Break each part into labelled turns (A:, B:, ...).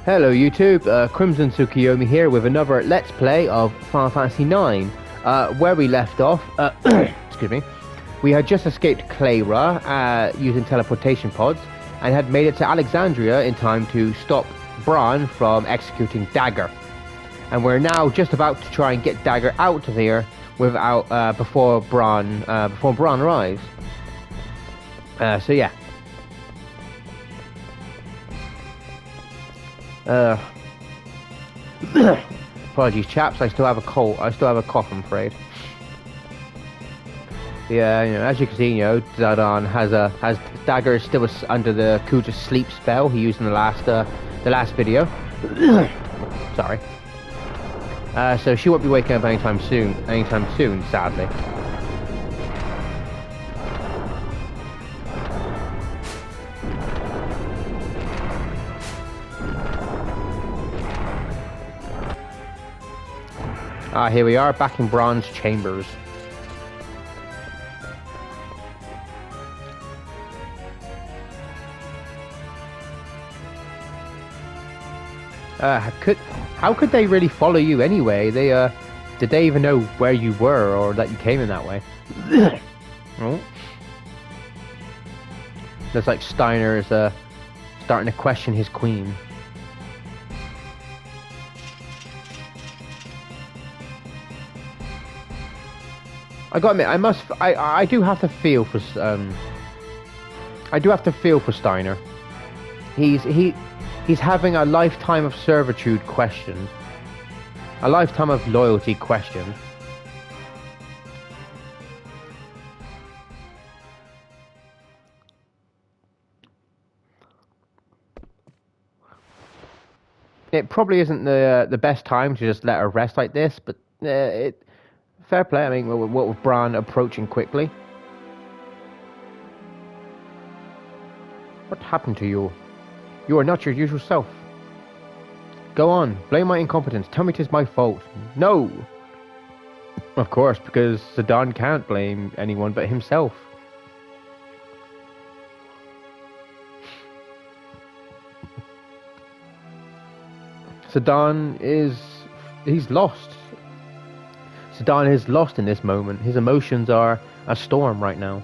A: Hello YouTube, Crimson Tsukiyomi here with another Let's Play of Final Fantasy IX. Where we left off, excuse me, we had just escaped Clayra using teleportation pods and had made it to Alexandria in time to stop Bron from executing Dagger. And we're now just about to try and get Dagger out of here without before Bron arrives. So yeah. Apologies, chaps. I still have a cold. I still have a cough, I'm afraid. Yeah, you know, as you can see, you know, Zidane has Dagger is still under the Kuja sleep spell he used in the last video. Sorry. So she won't be waking up anytime soon, sadly. Here we are, back in Bron's chambers. How could they really follow you anyway? Did they even know where you were or that you came in that way? Oh. Looks like Steiner is starting to question his queen. I gotta admit, I do have to feel for Steiner. He's having a lifetime of servitude questioned, a lifetime of loyalty questioned. It probably isn't the best time to just let her rest like this, but fair play. I mean, what with Bron approaching quickly. What happened to you? You are not your usual self. Go on, blame my incompetence. Tell me 'tis my fault. No! Of course, because Zidane can't blame anyone but himself. He's lost. Zidane is lost in this moment. His emotions are a storm right now.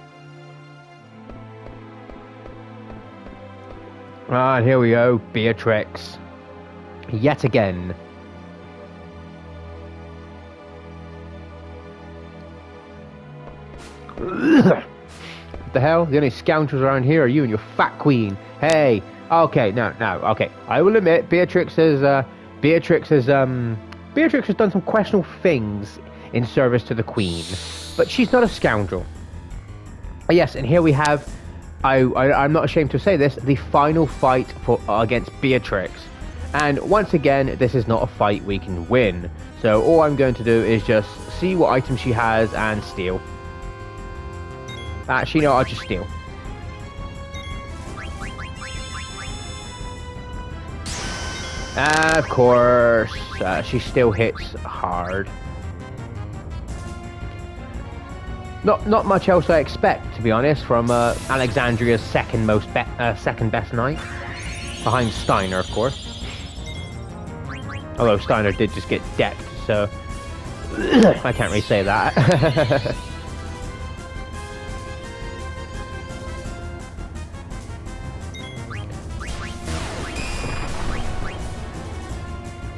A: And here we go, Beatrix. Yet again. What the hell? The only scoundrels around here are you and your fat queen. Hey. Okay, no, okay. I will admit, Beatrix has done some questionable things in service to the queen, but she's not a scoundrel. Yes, and here we have, I'm not ashamed to say this, the final fight against Beatrix. And once again, this is not a fight we can win. So all I'm going to do is just see what items she has and steal. Actually, no, I'll just steal. Of course, she still hits hard. Not much else I expect, to be honest, from Alexandria's second best knight, behind Steiner, of course. Although Steiner did just get decked, so I can't really say that.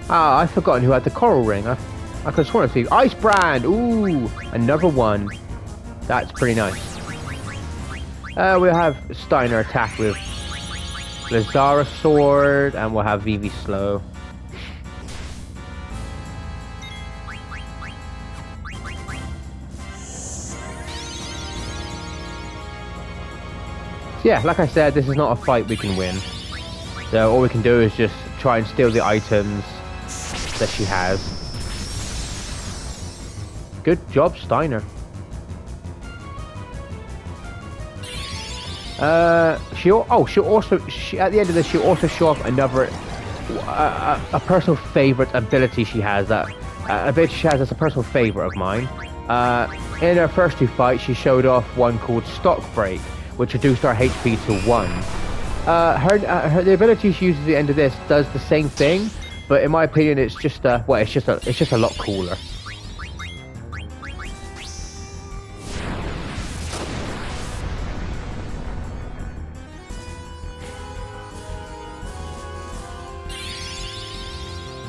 A: I've forgotten who had the coral ring. I could have sworn to see Ice Brand. Ooh, another one. That's pretty nice. We'll have Steiner attack with Lazara Sword, and we'll have Vivi slow. So yeah, like I said, this is not a fight we can win. So all we can do is just try and steal the items that she has. Good job, Steiner. She'll also at the end of this she'll also show off another a personal favorite ability she has that's a personal favorite of mine. In her first two fights she showed off one called Stock Break, which reduced our HP to 1. The ability she uses at the end of this does the same thing, but in my opinion, it's just it's just a lot cooler.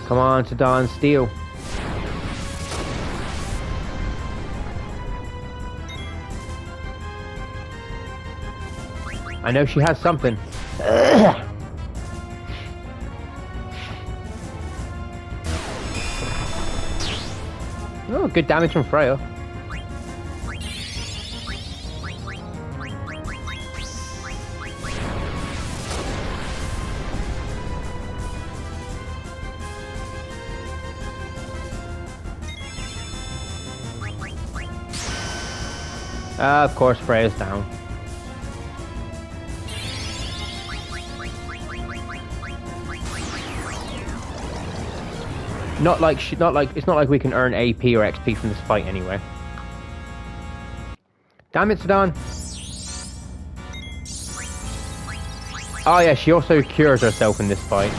A: Come on, Zidane, steal. I know she has something. Oh, good damage from Freya. Of course, Freya's down. It's not like we can earn AP or XP from this fight anyway. Damn it, Zidane. Oh yeah, she also cures herself in this fight.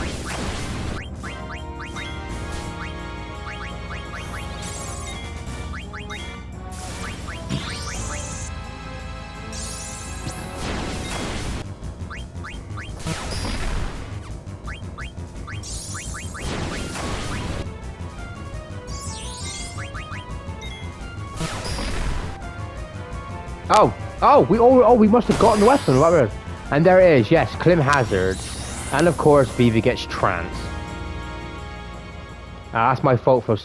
A: We must have gotten the weapon. And there it is, yes, Clim Hazard. And of course, Vivi gets trance. That's my fault for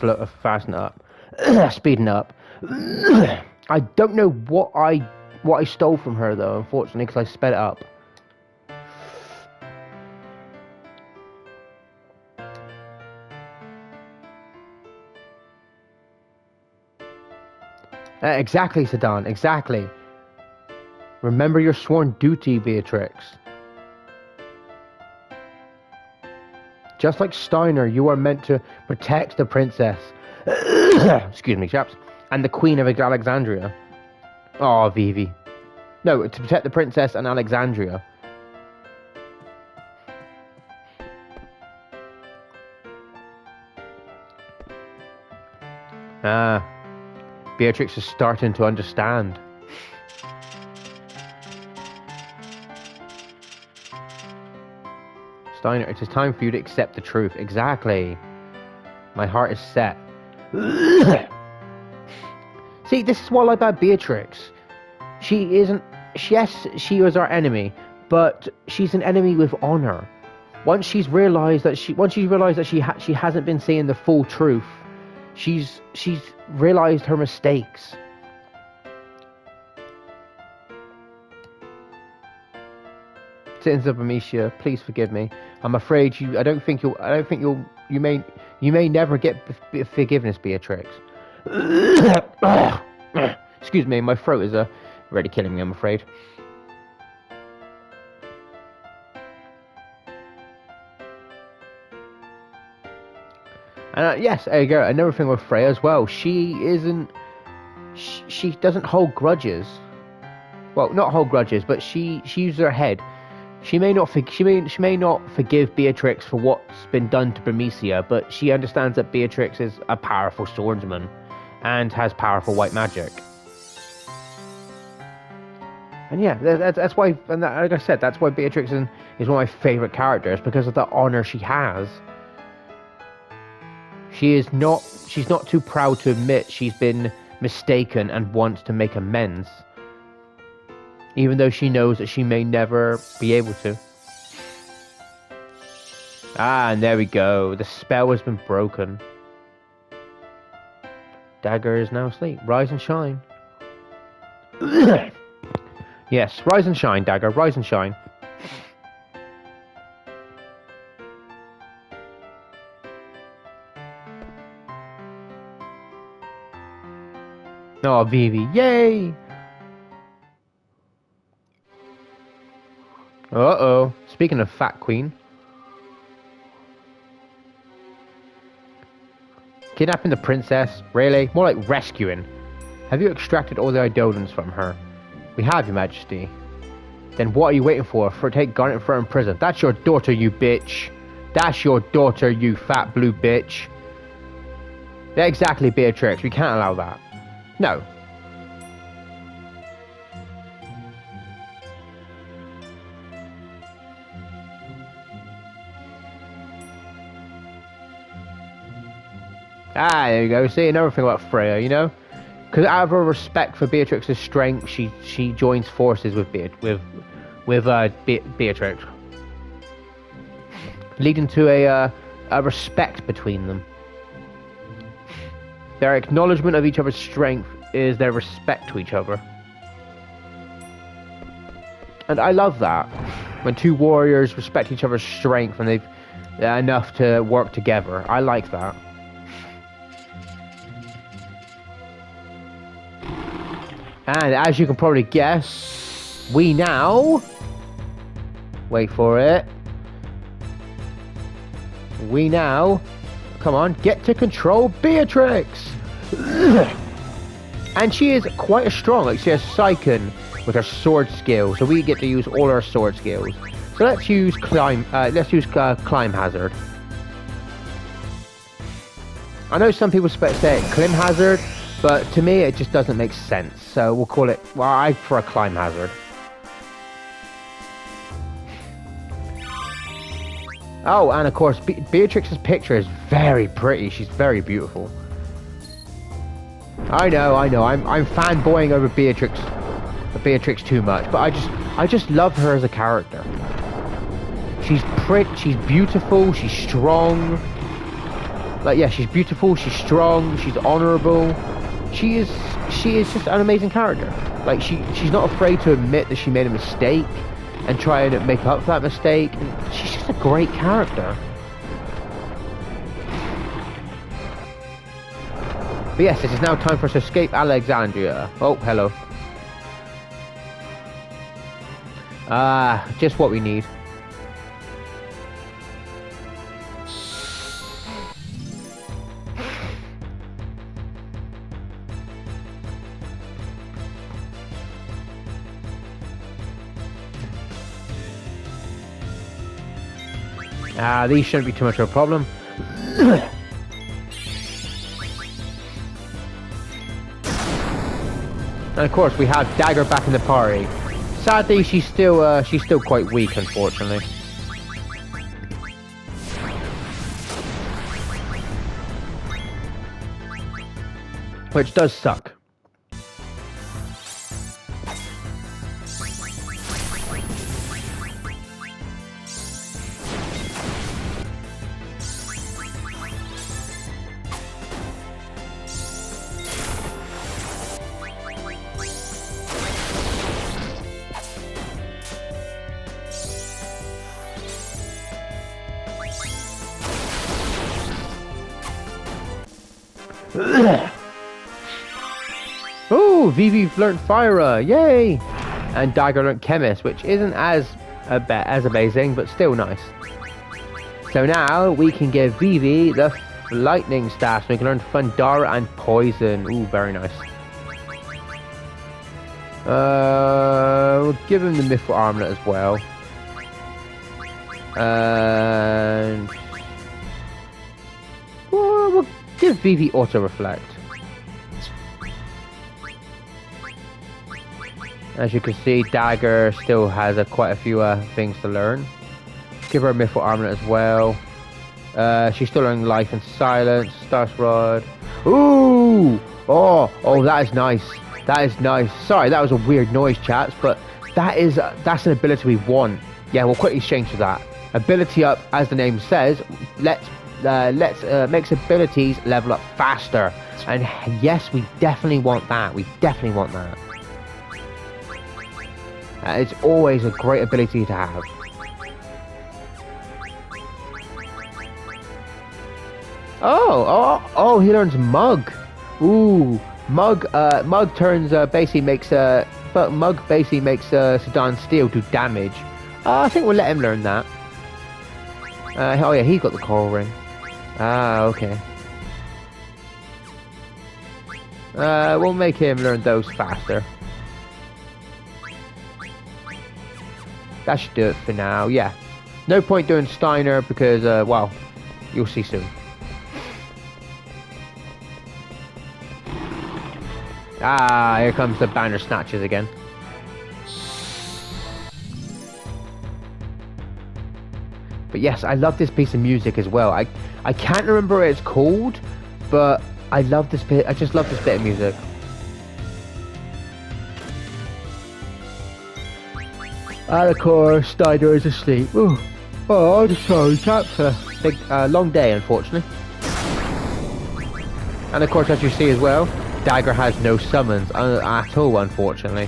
A: fastening up. Speeding up. I don't know what I stole from her though, unfortunately, because I sped it up. Exactly, Zidane, exactly. Remember your sworn duty, Beatrix. Just like Steiner, you are meant to protect the princess. Excuse me, chaps. And the Queen of Alexandria. Oh, Vivi. No, to protect the princess and Alexandria. Beatrix is starting to understand. Steiner, it is time for you to accept the truth. Exactly. My heart is set. See, this is what I like about Beatrix. She isn't... Yes, she was our enemy, but she's an enemy with honor. Once she's realized that she hasn't been saying the full truth, she's realized her mistakes. Citizens of Amicia, please forgive me. I'm afraid you may never get forgiveness, Beatrix. Excuse me, my throat is already killing me, I'm afraid. And yes, there you go. Another thing with Freya as well. She doesn't hold grudges. Well, not hold grudges, but she uses her head. She may not forgive Beatrix for what's been done to Bermesia, but she understands that Beatrix is a powerful swordsman and has powerful white magic. And yeah, that's why. And like I said, that's why Beatrix is one of my favorite characters, because of the honor she has. She's not too proud to admit she's been mistaken and wants to make amends, even though she knows that she may never be able to. And there we go. The spell has been broken. Dagger is now asleep. Rise and shine. Yes, rise and shine, Dagger. Rise and shine. Oh, Vivi. Yay! Uh-oh. Speaking of Fat Queen. Kidnapping the princess? Really? More like rescuing. Have you extracted all the Eidolons from her? We have, Your Majesty. then what are you waiting for? Take Garnet and throw her in prison. That's your daughter, you bitch. That's your daughter, you fat blue bitch. Yeah, exactly, Beatrix. We can't allow that. No. Ah, there you go. See, another thing about Freya, you know? Because out of her respect for Beatrix's strength, she joins forces with Beatrix, leading to a respect between them. Their acknowledgement of each other's strength is their respect to each other. And I love that. When two warriors respect each other's strength and they've enough to work together. I like that. And as you can probably guess, we now... Wait for it. We now... Come on, get to control Beatrix! And she is quite strong, like she has Psyken with her sword skill, so we get to use all our sword skills. So let's use climb hazard. I know some people say climb hazard, but to me it just doesn't make sense. So we'll call it, well, I prefer a climb hazard. Oh, and of course, Beatrix's picture is very pretty. She's very beautiful. I know. I'm fanboying over Beatrix too much, but I just love her as a character. She's pretty. She's beautiful. She's strong. Like, yeah, she's beautiful. She's strong. She's honorable. She is just an amazing character. Like, she's not afraid to admit that she made a mistake and try and make up for that mistake. And she's just a great character. But yes, it is now time for us to escape Alexandria. Oh, hello. Just what we need. These shouldn't be too much of a problem. And of course, we have Dagger back in the party. Sadly, she's still quite weak, unfortunately. Which does suck. Oh, Vivi learned Fire, yay! And Dagger learned Chemist, which isn't as amazing, but still nice. So now we can give Vivi the Lightning Staff, so we can learn Thundara and Poison. Ooh, very nice. We'll give him the Mythical Armlet as well. And we'll give Vivi Auto Reflect. As you can see, Dagger still has quite a few things to learn. Give her a Mythical Armlet as well. She's still learning Life and Silence, Star's Rod. Ooh! Oh, that is nice. That is nice. Sorry, that was a weird noise, chats, but that's an ability we want. Yeah, we'll quickly change to that. Ability up, as the name says, makes abilities level up faster. And yes, we definitely want that. We definitely want that. It's always a great ability to have. Oh, he learns Mug. Ooh, Mug turns basically makes Sedan Steel do damage. I think we'll let him learn that. Oh yeah, he got the Coral Ring. Okay. We'll make him learn those faster. that should do it for now. Yeah, no point doing Steiner because, well, you'll see soon. Ah, here comes the banner snatches again. But yes, I love this piece of music as well. I can't remember what it's called, but I love this bit. I just love this bit of music. And of course, Steiner is asleep. Ooh. Oh, I'm sorry, chaps. Big, long day, unfortunately. And of course, as you see as well, Dagger has no summons at all, unfortunately.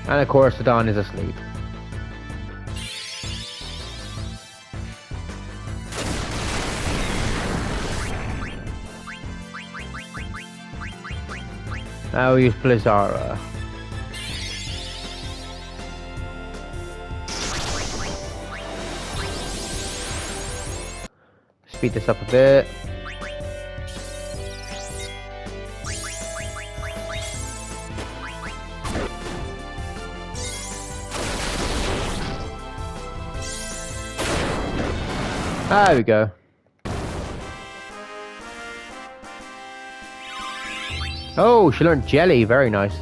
A: And of course, Zidane is asleep. Now we use Blizzara. Speed this up a bit. There we go. Oh, she learned Jelly. Very nice.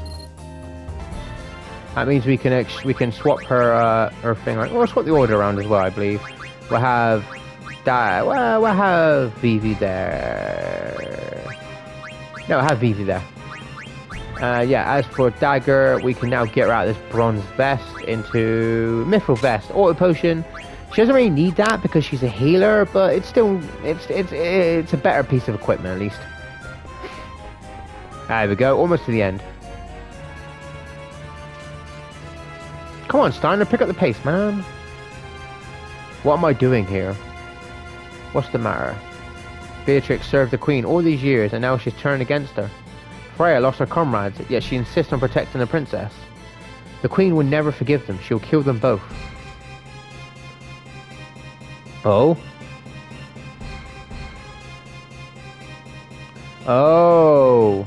A: That means we can swap her thing. Or swap the order around as well. I believe we'll have we'll have Vivi there. No, we'll have Vivi there. Yeah. As for Dagger, we can now get her out of this bronze vest into Mithril vest. Auto potion. She doesn't really need that because she's a healer, but it's still it's a better piece of equipment at least. There we go, almost to the end. Come on, Steiner, pick up the pace, man. What am I doing here? What's the matter? Beatrix served the queen all these years, and now she's turned against her. Freya lost her comrades, yet she insists on protecting the princess. The queen will never forgive them. She'll kill them both. Oh? Oh.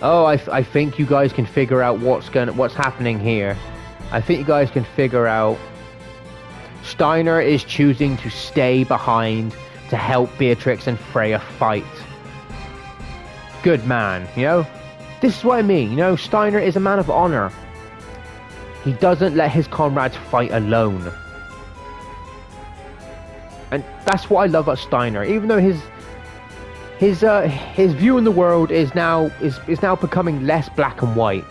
A: Oh, I think you guys can figure out what's happening here. I think you guys can figure out. Steiner is choosing to stay behind to help Beatrix and Freya fight. Good man, you know? This is what I mean, you know? Steiner is a man of honor. He doesn't let his comrades fight alone. And that's what I love about Steiner. Even though his view in the world is now becoming less black and white,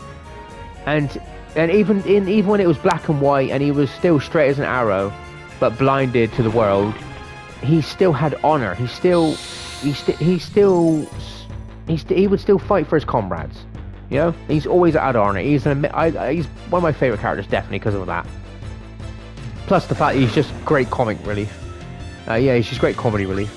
A: and even when it was black and white and he was still straight as an arrow, but blinded to the world, he still had honor. He would still fight for his comrades. You know, he's always had honor. He's one of my favorite characters, definitely because of that. Plus the fact he's just great comic relief. Yeah, he's just great comedy relief.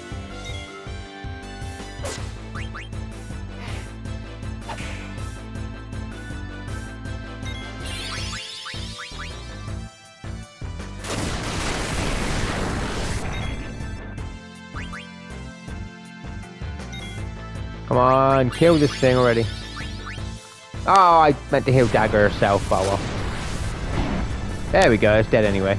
A: Come on, kill this thing already. Oh, I meant to heal Dagger herself. Oh well. There we go, it's dead anyway.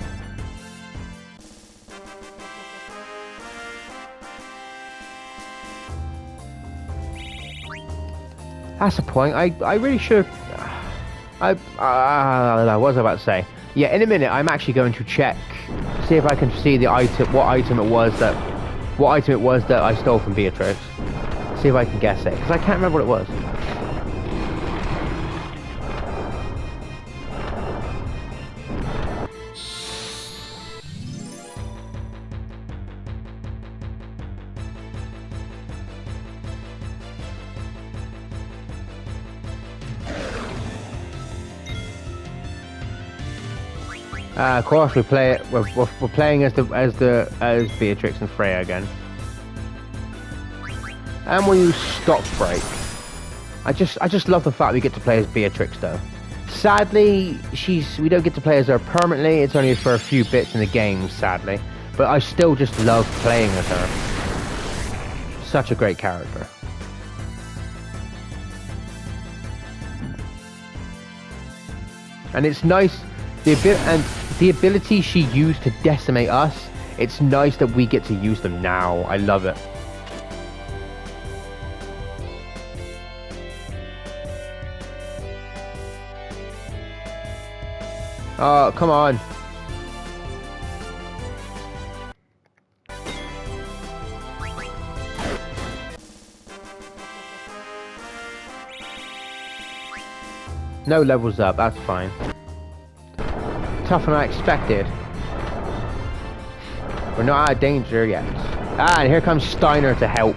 A: That's the point. I really should. What was I about to say? Yeah, in a minute I'm actually going to check, see if I can see the item, what item it was that I stole from Beatrix. See if I can guess it, because I can't remember what it was. Of course, we're playing as Beatrix and Freya again. And we'll use Stop Break. I just love the fact we get to play as Beatrix though. Sadly, we don't get to play as her permanently. It's only for a few bits in the game, sadly. But I still just love playing as her. Such a great character. And it's nice, the ability she used to decimate us, it's nice that we get to use them now. I love it. Oh, come on. No levels up, that's fine. Tougher than I expected. We're not out of danger yet. Ah, and here comes Steiner to help.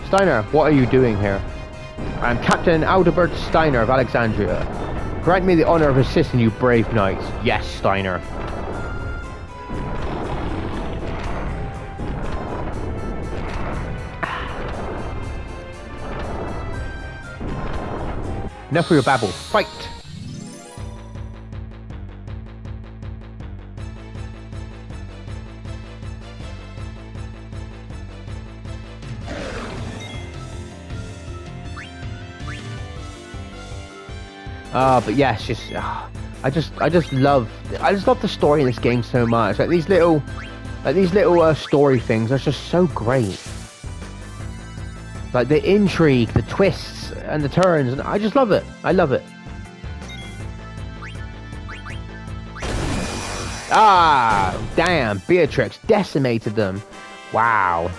A: Steiner, what are you doing here? I'm Captain Adalbert Steiner of Alexandria. Grant me the honor of assisting you brave knights. Yes, Steiner. Enough of your babble. Fight! But yes, I just love the story in this game so much. Like these little story things are just so great. Like the intrigue, the twists, and the turns, and I just love it. I love it. Ah, damn! Beatrix decimated them. Wow.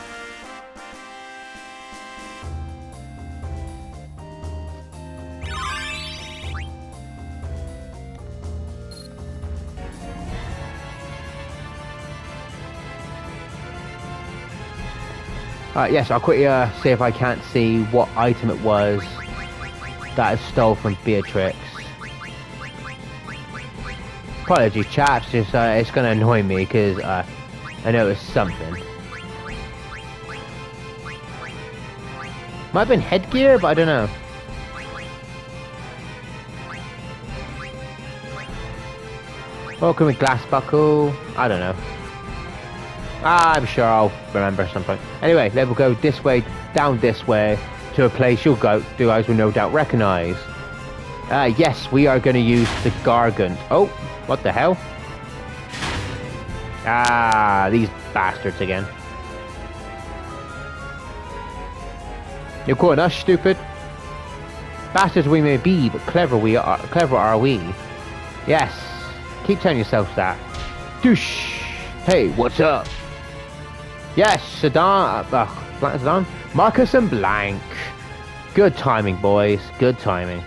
A: Yes, I'll quickly see if I can't see what item it was that I stole from Beatrix. Apologies, chaps. It's going to annoy me because I know it's something. Might have been headgear, but I don't know. Welcome with glass buckle. I don't know. I'm sure I'll remember something. Anyway, let me go this way, down this way, to a place you guys will no doubt recognize. Yes, we are going to use the Gargant. Oh, what the hell? Ah, these bastards again. You're calling us stupid? Bastards we may be, but clever are we. Yes, keep telling yourselves that. Douche! Hey, what's up? Yes, Sedan, Marcus and Blank. Good timing, boys. Good timing.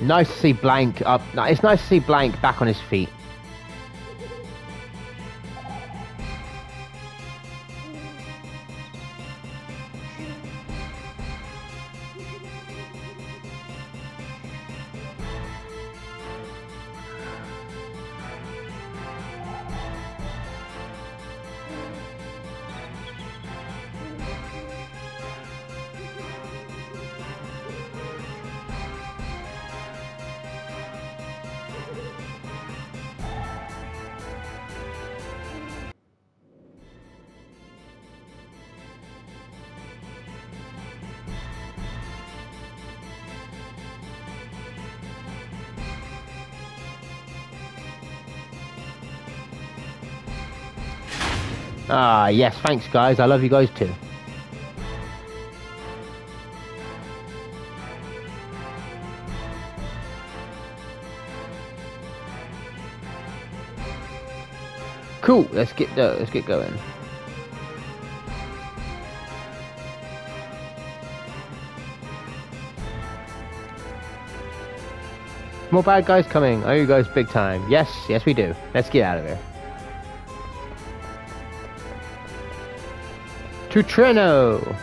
A: Nice to see Blank up. It's nice to see Blank back on his feet. Ah, yes, thanks guys. I love you guys too. Cool, let's get going. More bad guys coming. Oh, you guys big time. Yes, we do. Let's get out of here. To Treno!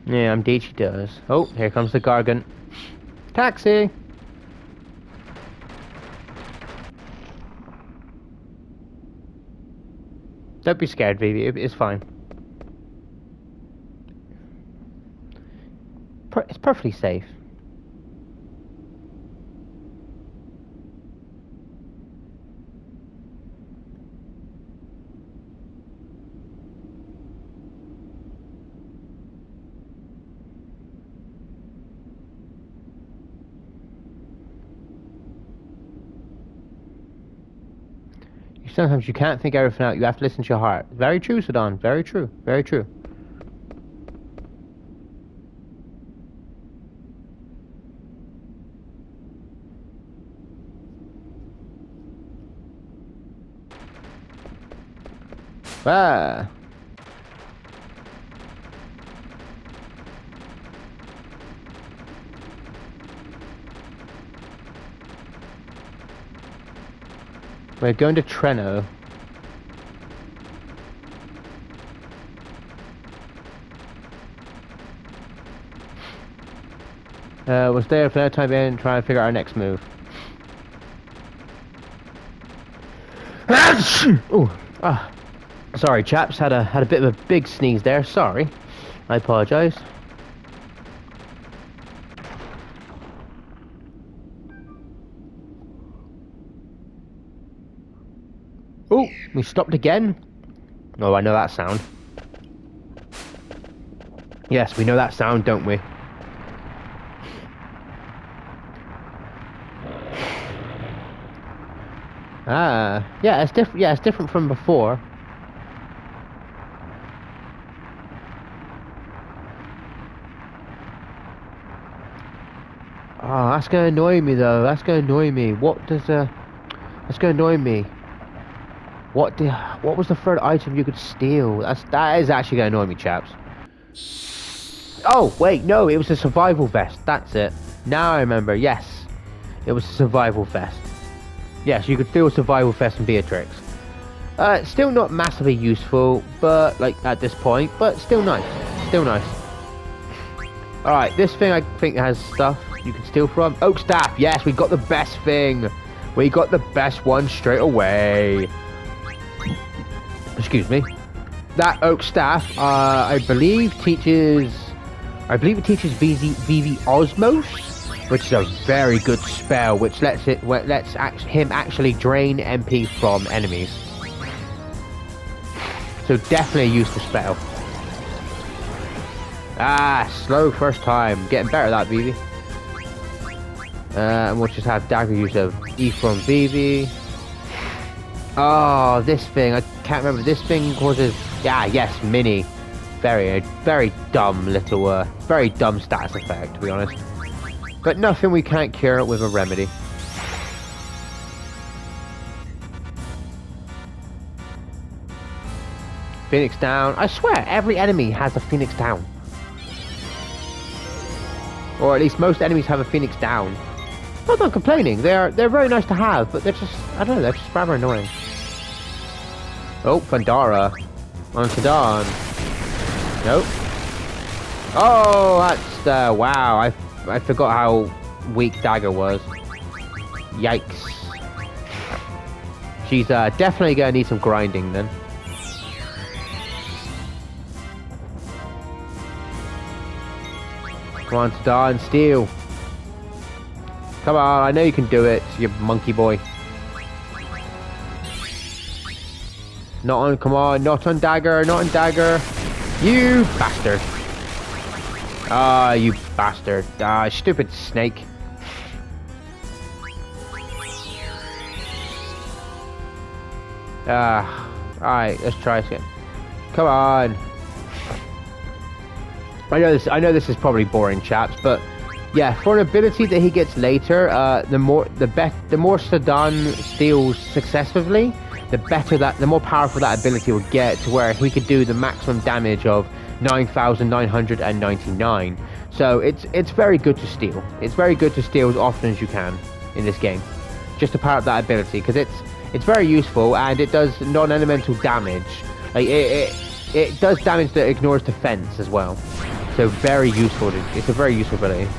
A: Yeah, I'm Deitchi does. Oh, here comes the Gargant. Taxi! Don't be scared, Vivi. It's fine. It's perfectly safe. Sometimes you can't think everything out. You have to listen to your heart. Very true, Sedan. Very true. Very true. Ah. We're going to Treno. We'll stay there for that time and try and figure out our next move. Oh, sorry, chaps. Had a bit of a big sneeze there. Sorry, I apologise. Oh, we stopped again. Oh, I know that sound. Yes, we know that sound, don't we? Ah, yeah, it's different. Yeah, it's different from before. Oh, that's gonna annoy me though. That's gonna annoy me. What does That's gonna annoy me. What was the third item you could steal? That is actually gonna annoy me, chaps. Oh wait, no, it was a survival vest. That's it. Now I remember. Yes, it was a survival vest. Yes, you could steal a survival vest from Beatrix. Still not massively useful, but like at this point, but still nice. Still nice. All right, this thing I think has stuff you can steal from. Oak staff. Yes, we got the best thing. We got the best one straight away. Excuse me. That oak staff, I believe it teaches VV Osmos, which is a very good spell, which lets him actually drain MP from enemies. So definitely a useful spell. Ah, slow first time. Getting better at that, Vivi. And we'll just have dagger use of E from Vivi. Oh, this thing. I can't remember. This thing causes... Yeah, yes, mini. Very dumb little... very dumb status effect, to be honest. But nothing we can't cure with a remedy. Phoenix down. I swear, every enemy has a Phoenix down. Or at least most enemies have a Phoenix down. I'm not complaining. They're very nice to have, but they're just... I don't know, they're just rather annoying. Oh, Pandara. On Sedan. Nope. Oh, that's... wow, I forgot how weak Dagger was. Yikes. She's definitely gonna need some grinding then. Come on, Sedan, steal. Come on, I know you can do it, you monkey boy. Not on, come on, not on Dagger, not on Dagger. You bastard. Ah, you bastard. Ah, stupid snake. Alright, let's try again. Come on. I know this is probably boring, chaps, but yeah, for an ability that he gets later, the more Sedan steals successively, the more powerful that ability will get, to where he could do the maximum damage of 9,999. So it's very good to steal. It's very good to steal as often as you can in this game, just to power up that ability, because it's very useful and it does non-elemental damage. Like it does damage that ignores defense as well. So very useful. It's a very useful ability.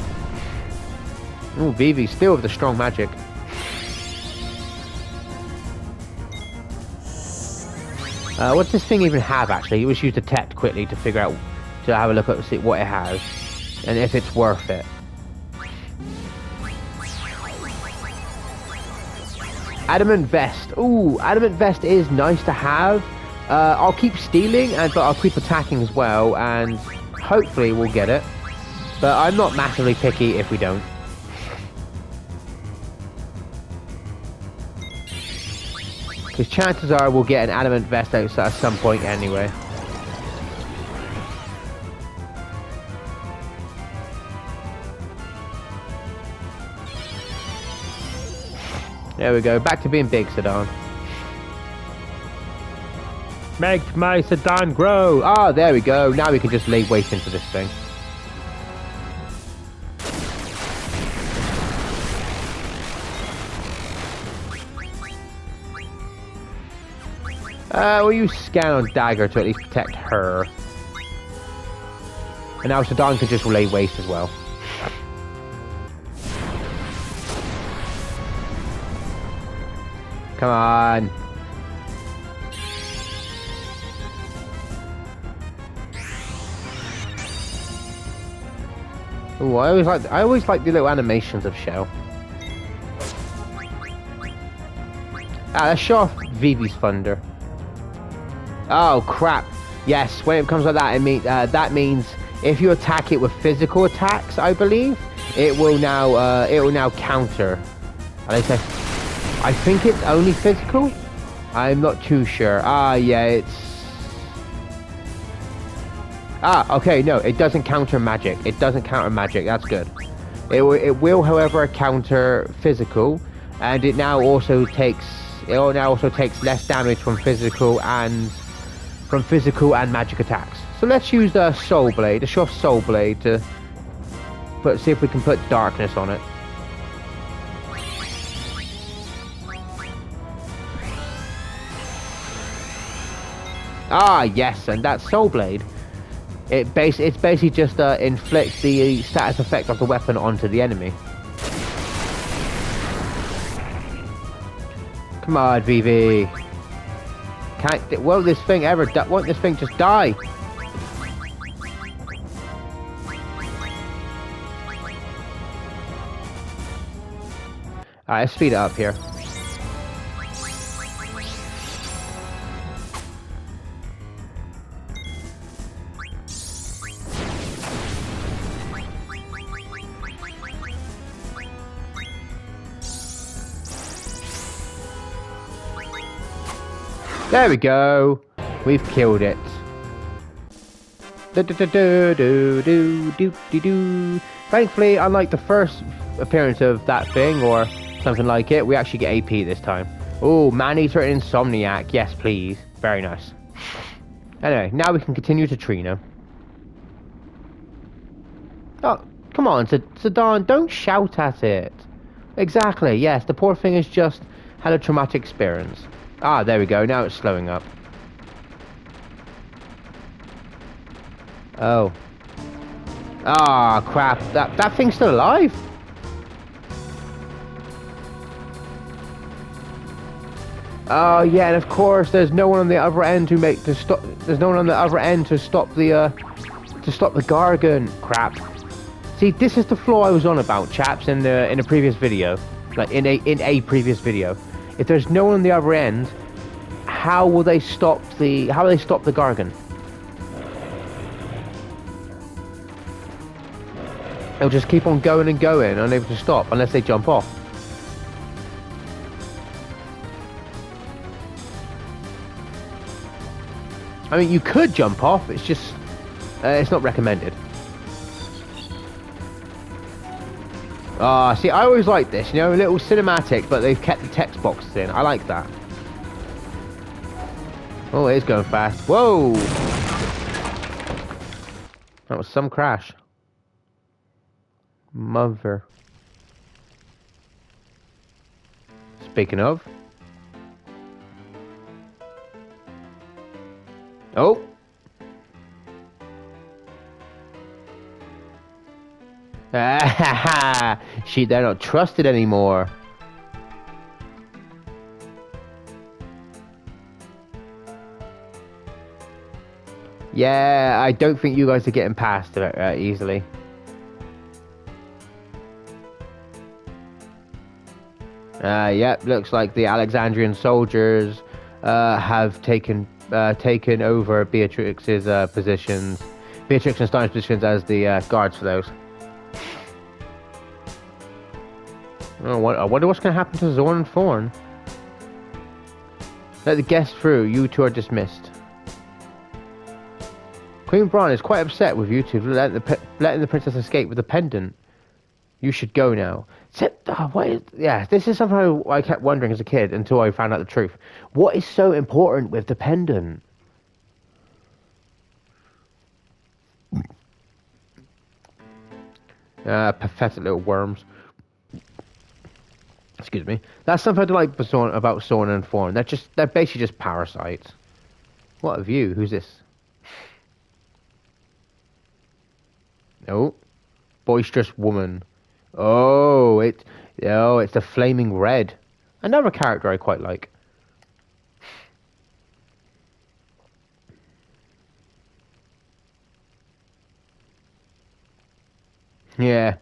A: Ooh, Vivi still with the strong magic. What's this thing even have actually? It was used to detect quickly to figure out, to have a look at see what it has and if it's worth it. Adamant Vest. Ooh, Adamant Vest is nice to have. I'll keep stealing, but I'll keep attacking as well, and hopefully we'll get it. But I'm not massively picky if we don't. Because chances are we'll get an adamant vest out at some point anyway. There we go. Back to being big, Zidane. Make my Zidane grow! Ah, there we go. Now we can just lay waste into this thing. We'll use Scan on Dagger to at least protect her. And now Zidane can just lay waste as well. Come on. Ooh, I always like the little animations of Shell. Let's show off Vivi's Thunder. Oh crap! Yes, when it comes like that, that means if you attack it with physical attacks, I believe it will now counter. At least I think it's only physical. I'm not too sure. Yeah, it's. Okay, no, it doesn't counter magic. It doesn't counter magic. That's good. It will, however, counter physical, and it now also takes less damage from physical and magic attacks. So let's use the Soul Blade, the show off Soul Blade to see if we can put darkness on it. Yes, and that Soul Blade. It's basically just inflicts the status effect of the weapon onto the enemy. Come on, Vivi. Won't this thing just die? Alright, let's speed it up here. There we go. We've killed it. Thankfully, unlike the first appearance of that thing or something like it, we actually get AP this time. Oh, Man-Eater and Insomniac. Yes, please. Very nice. Anyway, now we can continue to Trina. Oh, come on, Zidane, don't shout at it. Exactly, yes, the poor thing has just had a traumatic experience. There we go. Now it's slowing up. Oh. Crap. That thing's still alive? Oh, yeah, and of course there's no one on the other end there's no one on the other end to stop the Gargan. Crap. See, this is the flaw I was on about, chaps, in a previous video. Like in a previous video. If there's no one on the other end, how will they stop the Gargan? They'll just keep on going and going, unable to stop unless they jump off. I mean, you could jump off. It's just it's not recommended. See, I always like this, you know, a little cinematic, but they've kept the text boxes in. I like that. Oh, it is going fast. Whoa! That was some crash. Mother. Speaking of. Oh! They're not trusted anymore. Yeah, I don't think you guys are getting past it easily. Yep, looks like the Alexandrian soldiers have taken over Beatrix's positions. Beatrix and Stein's positions as the guards for those. I wonder what's going to happen to Zorn and Thorn. Let the guests through. You two are dismissed. Queen Bran is quite upset with you two letting the princess escape with the pendant. You should go now. This is something I kept wondering as a kid until I found out the truth. What is so important with the pendant? Pathetic little worms. Excuse me. That's something I like about Sauna and Fawn. They're basically just parasites. What a view. Who's this? Oh. Boisterous woman. It's the Flaming Red. Another character I quite like. Yeah.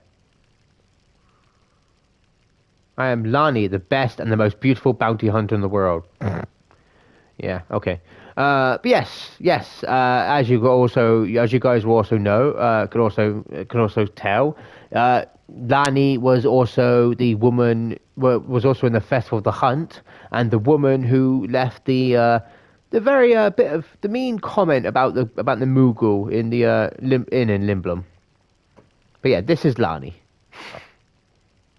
A: I am Lani, the best and the most beautiful bounty hunter in the world. Yeah, okay. But yes. As you guys will also know, can also tell, Lani was also the woman, was also in the Festival of the Hunt, and the woman who left the very bit of the mean comment about the Moogle in the inn in Limblum. But yeah, this is Lani.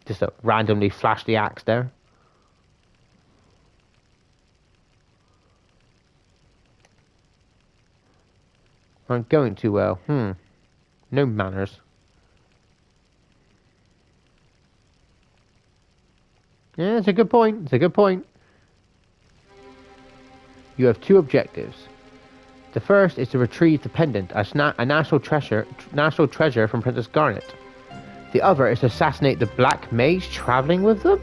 A: Just randomly flash the axe there. Aren't going too well. No manners. Yeah, it's a good point. You have two objectives. The first is to retrieve the pendant, a national treasure from Princess Garnet. The other is to assassinate the Black Mage traveling with them?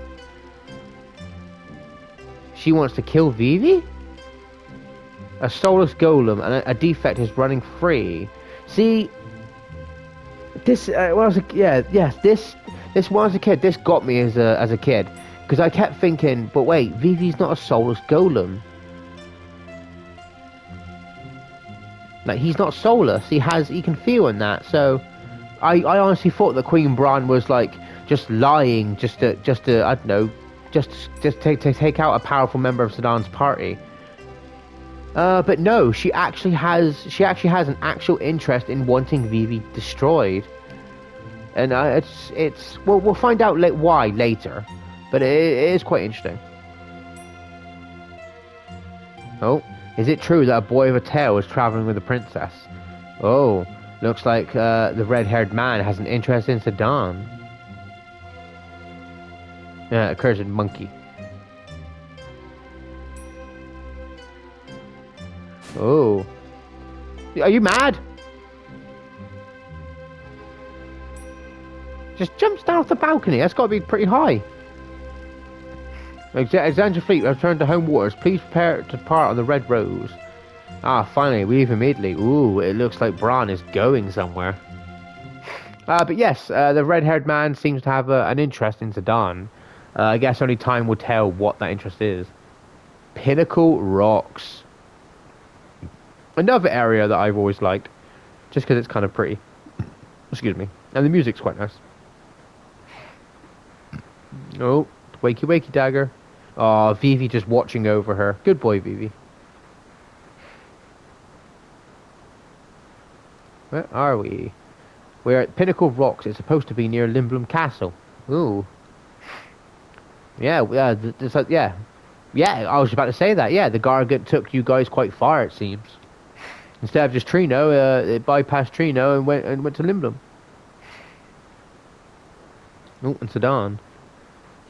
A: She wants to kill Vivi? A soulless golem and a defect is running free. See, this when I was a kid, this got me as a kid, because I kept thinking, but wait, Vivi's not a soulless golem. Like, he's not soulless. He can feel in that. So, I honestly thought that Queen Bran was like just lying, just to I don't know, just take out a powerful member of Sedan's party. But no, she actually has an actual interest in wanting Vivi destroyed, and we'll find out why later, but it is quite interesting. Oh, is it true that a boy with a tail is traveling with a princess? Oh, looks like the red-haired man has an interest in Sedan. Yeah, accursed monkey. Oh. Are you mad? Just jumps down off the balcony. That's got to be pretty high. Alexandra Fleet, return to home waters. Please prepare to depart on the Red Rose. Ah, finally, we leave immediately. Ooh, it looks like Bran is going somewhere. But yes, the red-haired man seems to have an interest in Sedan. I guess only time will tell what that interest is. Pinnacle Rocks. Another area that I've always liked, just because it's kind of pretty. Excuse me. And the music's quite nice. Oh, wakey dagger. Oh, Vivi just watching over her. Good boy, Vivi. Where are we? We're at Pinnacle Rocks. It's supposed to be near Limblum Castle. Ooh. Yeah, I was about to say that. Yeah, the Gargant took you guys quite far, it seems. Instead of just Trino, it bypassed Trino and went to Limblum. Oh, and Sedan.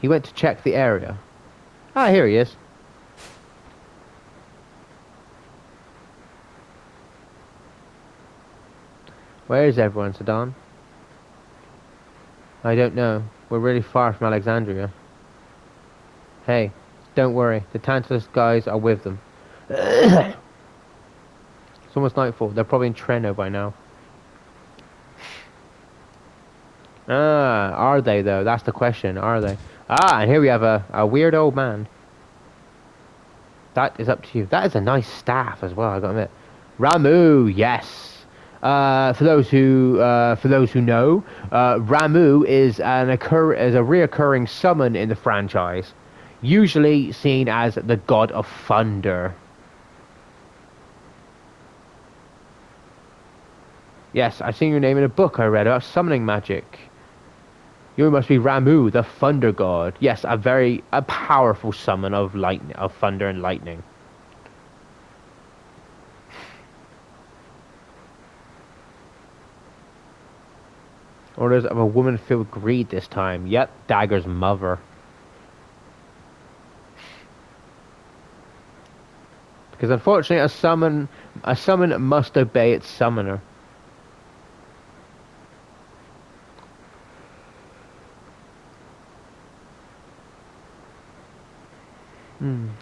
A: He went to check the area. Ah, here he is. Where is everyone, Sedan? I don't know. We're really far from Alexandria. Hey, don't worry. The Tantalus guys are with them. It's almost nightfall. They're probably in Treno by now. Ah, are they though? That's the question. Are they? Ah, and here we have a weird old man. That is up to you. That is a nice staff as well, I gotta admit. Ramuh, yes. For those who know, Ramuh is a reoccurring summon in the franchise. usually seen as the god of thunder. Yes, I've seen your name in a book I read about summoning magic. You must be Ramuh, the thunder god. Yes, a powerful summon of lightning, of thunder and lightning. Orders of a woman filled with greed this time. Yep, Dagger's mother. Because unfortunately, a summon must obey its summoner.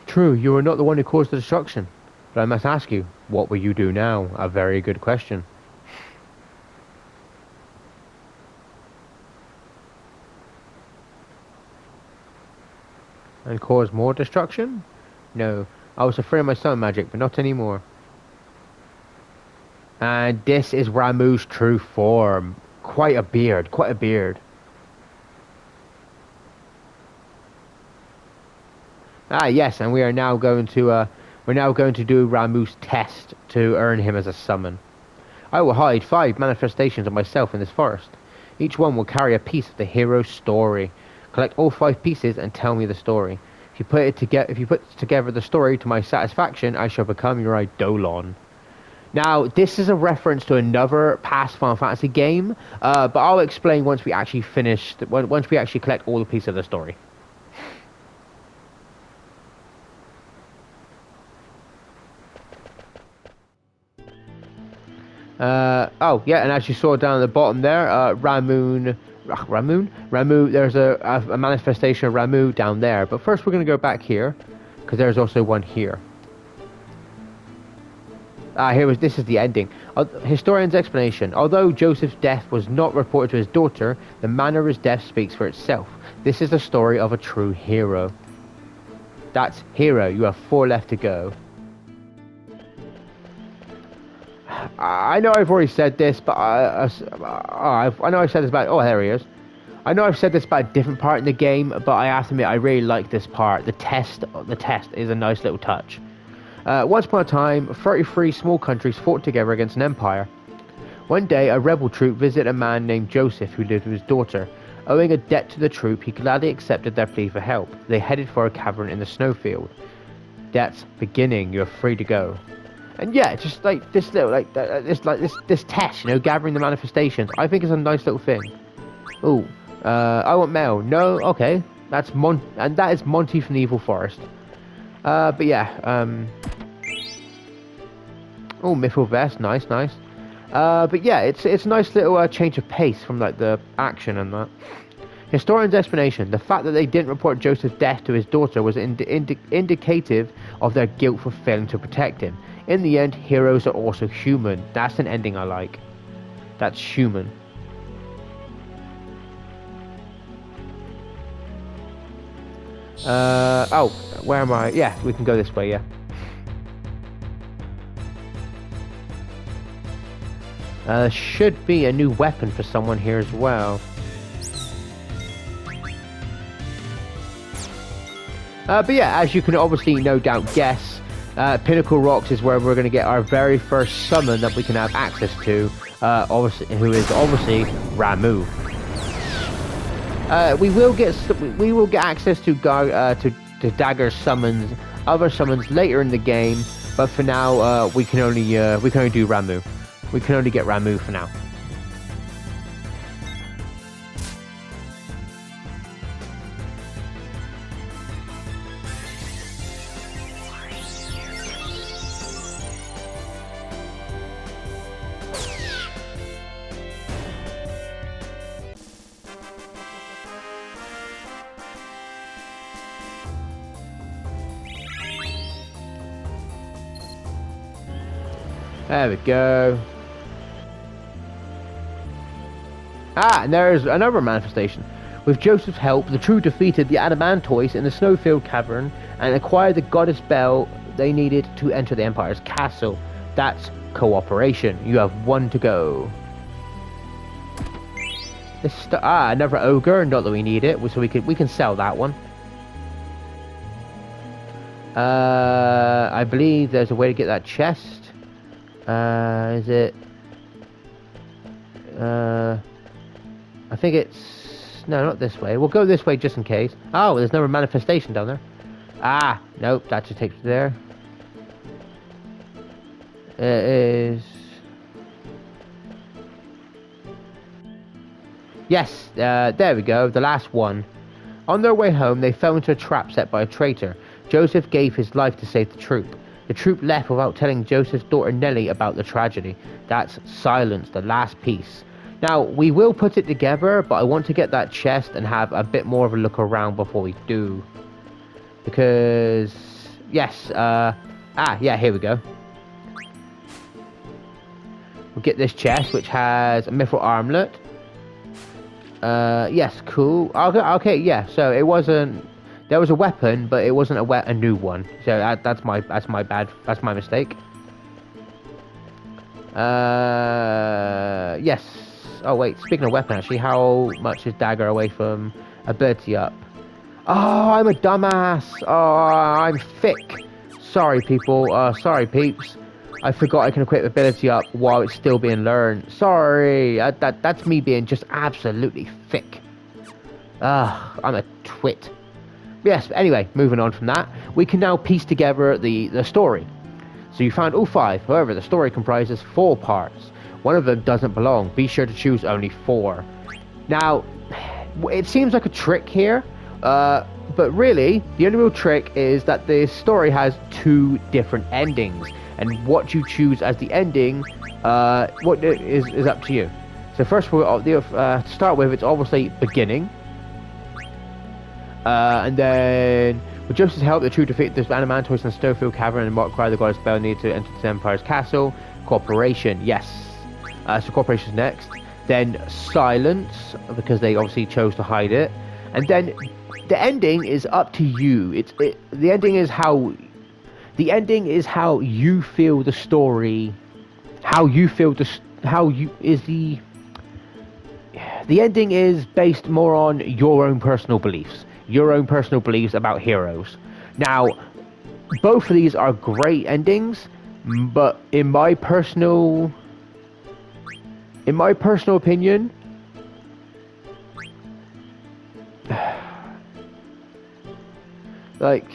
A: True, you were not the one who caused the destruction. But I must ask you, what will you do now? A very good question. And cause more destruction? No, I was afraid of my summon magic, but not anymore. And this is Ramuh's true form. Quite a beard, quite a beard. Ah, yes, and we are now going to do Ramuh's test to earn him as a summon. I will hide 5 manifestations of myself in this forest. Each one will carry a piece of the hero's story. Collect all 5 pieces and tell me the story. If you put together the story to my satisfaction, I shall become your Eidolon. Now, this is a reference to another past Final Fantasy game, but I'll explain once we actually collect all the pieces of the story. Oh yeah, and as you saw down at the bottom there, Ramuh. There's a manifestation of Ramuh down there. But first, we're going to go back here, because there's also one here. This is the ending. Historian's explanation. Although Joseph's death was not reported to his daughter, the manner of his death speaks for itself. This is the story of a true hero. That's hero. You have 4 left to go. I know I've already said this, but I know I've said this about. Oh, there he is. I know I've said this about a different part in the game, but I have to admit I really like this part. The test is a nice little touch. Once upon a time, 33 small countries fought together against an empire. One day, a rebel troop visited a man named Joseph who lived with his daughter. Owing a debt to the troop, he gladly accepted their plea for help. They headed for a cavern in the snowfield. That's beginning. You're free to go. And yeah, just like this little, this test, gathering the manifestations. I think is a nice little thing. Ooh, I want mail. No, okay, that is Monty from the Evil Forest. But yeah, oh, mithril vest, nice. But yeah, it's a nice little change of pace from like the action and that. Historian's explanation. The fact that they didn't report Joseph's death to his daughter was indicative of their guilt for failing to protect him. In the end, heroes are also human. That's an ending I like. That's human. Oh, where am I? Yeah, we can go this way, yeah. Should be a new weapon for someone here as well. But yeah, as you can obviously no doubt guess, Pinnacle Rocks is where we're going to get our very first summon that we can have access to, who is obviously Ramuh. We will get access to Dagger's summons, other summons later in the game, but for now we can only do Ramuh. We can only get Ramuh for now. There we go. And there's another manifestation. With Joseph's help, the True defeated the Adamantoise in the Snowfield Cavern and acquired the Goddess Bell they needed to enter the Empire's castle. That's cooperation. You have 1 to go. Another ogre. Not that we need it, so we can sell that one. I believe there's a way to get that chest. Is it? I think it's... No, not this way. We'll go this way just in case. Oh, there's another manifestation down there. Ah, nope, that just takes you there. It is... Yes, there we go, the last one. On their way home, they fell into a trap set by a traitor. Joseph gave his life to save the troop. The troop left without telling Joseph's daughter Nellie about the tragedy. That's Silence, the last piece. Now, we will put it together, but I want to get that chest and have a bit more of a look around before we do. Because... Yes, yeah, here we go. We'll get this chest, which has a mithril armlet. Yes, cool. Okay, yeah, so it wasn't... There was a weapon, but it wasn't a new one. So that's my bad. That's my mistake. Yes. Oh wait, speaking of weapon, actually, how much is dagger away from ability up? Oh, I'm a dumbass. Oh, I'm thick. Sorry, people. Sorry, peeps. I forgot I can equip ability up while it's still being learned. Sorry. That's me being just absolutely thick. I'm a twit. Yes, anyway, moving on from that, we can now piece together the story. So you found all 5, however, the story comprises 4 parts. One of them doesn't belong, be sure to choose only 4. Now, it seems like a trick here, but really, the only real trick is that the story has 2 different endings, and what you choose as the ending, what is up to you. So first, to start with, it's obviously beginning. And then, with Joseph's help, the troop defeat the Animantoids in the Snowfield Cavern and Mark the goddess Bell needed to enter the Empire's castle. Cooperation, yes. So Cooperation's next. Then Silence, because they obviously chose to hide it. And then the ending is up to you. The ending is how you feel the story. The ending is based more on your own personal beliefs. Your own personal beliefs about heroes. Now, both of these are great endings, but in my personal opinion, like,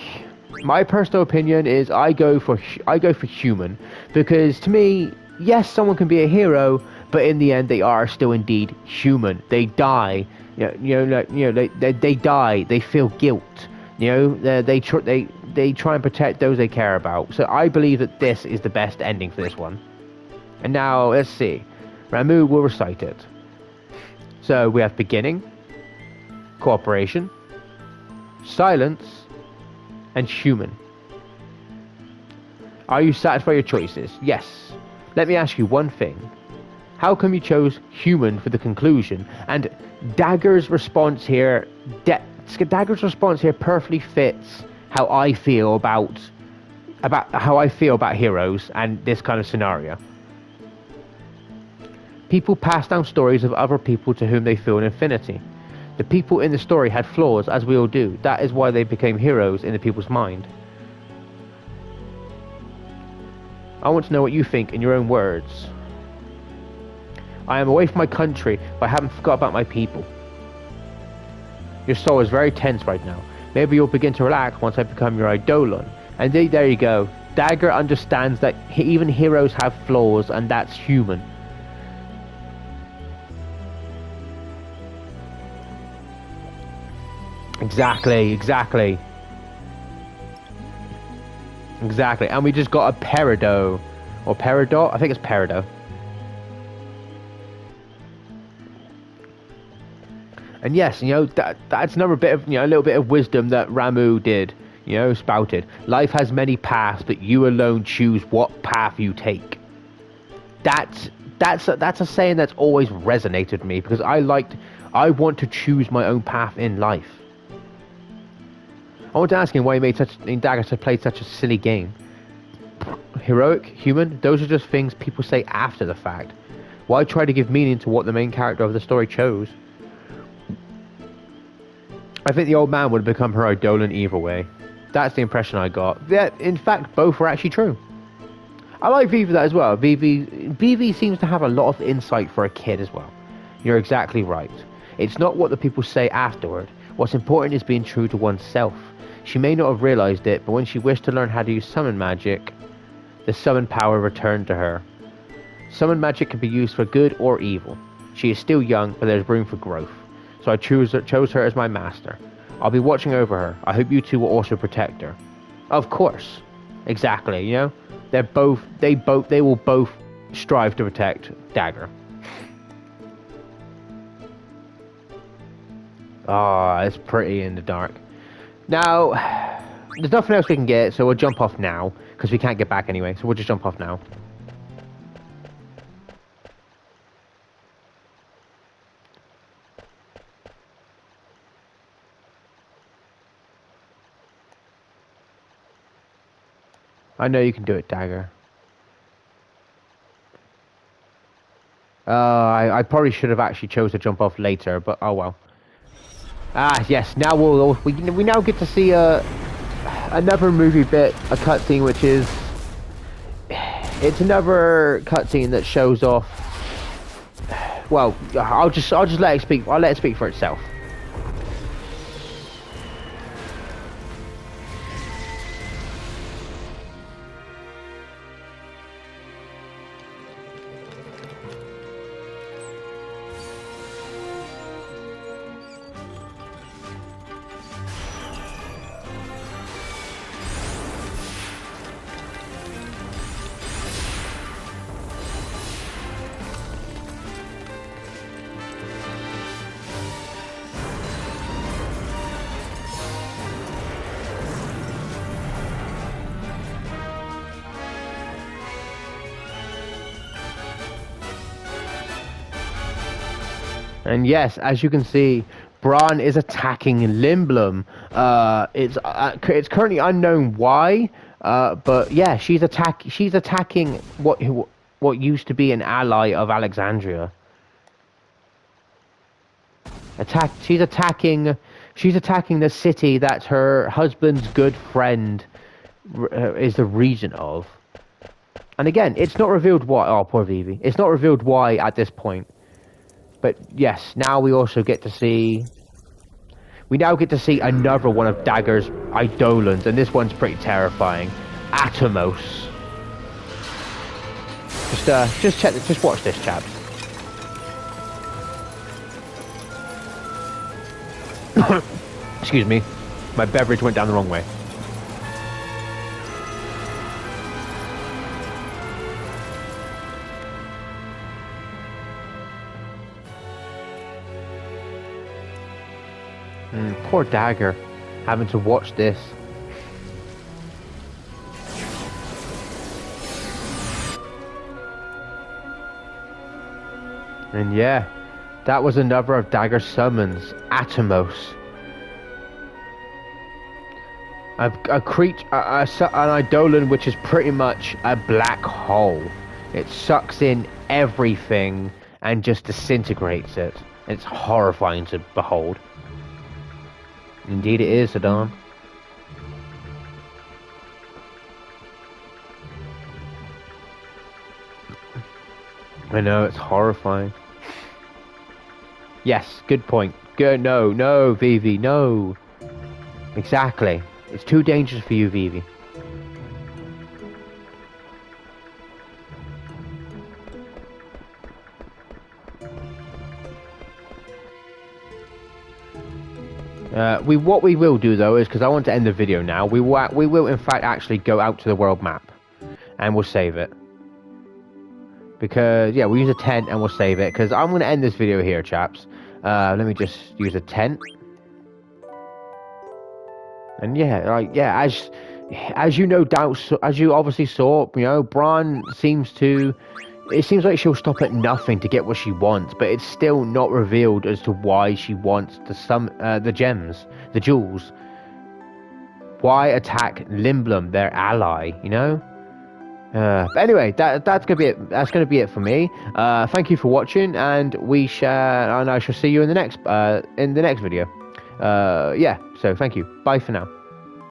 A: my personal opinion is I go for human, because to me, yes, someone can be a hero, but in the end, they are still indeed human. They die. They die. They feel guilt. They try and protect those they care about. So I believe that this is the best ending for this one. And now let's see. Ramuh will recite it. So we have beginning, cooperation, silence, and human. Are you satisfied with your choices? Yes. Let me ask you one thing. How come you chose human for the conclusion? And Dagger's response here perfectly fits how I feel about heroes and this kind of scenario. People pass down stories of other people to whom they feel an affinity. The people in the story had flaws, as we all do. That is why they became heroes in the people's mind. I want to know what you think in your own words. I am away from my country, but I haven't forgot about my people. Your soul is very tense right now. Maybe you'll begin to relax once I become your Eidolon. And there you go. Dagger understands that even heroes have flaws, and that's human. Exactly. And we just got a Peridot. Or Peridot? I think it's Peridot. And yes, that's another bit of, a little bit of wisdom that Ramuh did, spouted. Life has many paths, but you alone choose what path you take. That's a saying that's always resonated with me, because I want to choose my own path in life. I want to ask him why he made Dagger to play such a silly game. Heroic, human, those are just things people say after the fact. Why try to give meaning to what the main character of the story chose? I think the old man would have become her Eidolon either way. That's the impression I got. Yeah, in fact, both were actually true. I like Vivi that as well. Vivi seems to have a lot of insight for a kid as well. You're exactly right. It's not what the people say afterward. What's important is being true to oneself. She may not have realized it, but when she wished to learn how to use summon magic, the summon power returned to her. Summon magic can be used for good or evil. She is still young, but there's room for growth. So I chose her as my master. I'll be watching over her. I hope you two will also protect her. Of course. Exactly, you know? They will both strive to protect Dagger. Ah, it's pretty in the dark. Now, there's nothing else we can get, so we'll jump off now, because we can't get back anyway, so we'll just jump off now. I know you can do it, Dagger. I probably should have actually chose to jump off later, but oh well. Ah, yes. Now we now get to see another movie bit, a cutscene, which is it's another cutscene that shows off. Well, I'll just let it speak. I'll let it speak for itself. And yes, as you can see, Bron is attacking Lindblum. It's currently unknown why, but yeah, she's attacking what used to be an ally of Alexandria. She's attacking the city that her husband's good friend is the regent of. And again, it's not revealed why. Oh, poor Vivi. It's not revealed why at this point. But yes, now we also get to see... We now get to see another one of Dagger's Eidolons, and this one's pretty terrifying. Atomos. Just watch this, chaps. Excuse me. My beverage went down the wrong way. Poor Dagger, having to watch this. And yeah, that was another of Dagger's summons, Atomos. A creature, an Eidolon which is pretty much a black hole. It sucks in everything and just disintegrates it. It's horrifying to behold. Indeed it is, Zidane. I know, it's horrifying. Yes, good point. Good, no, Vivi, no. Exactly. It's too dangerous for you, Vivi. What we will do though is, because I want to end the video now, we will in fact actually go out to the world map, and we'll save it. Because yeah, we'll use a tent and we'll save it. Because I'm going to end this video here, chaps. Let me just use a tent. And yeah, like yeah, as you no doubt, as you obviously saw, you know, Bron seems to. It seems like she'll stop at nothing to get what she wants, but it's still not revealed as to why she wants the gems, the jewels. Why attack Lindblum, their ally? You know. But anyway, that's gonna be it. That's gonna be it for me. Thank you for watching, and I shall see you in the next video. Yeah. So thank you. Bye for now.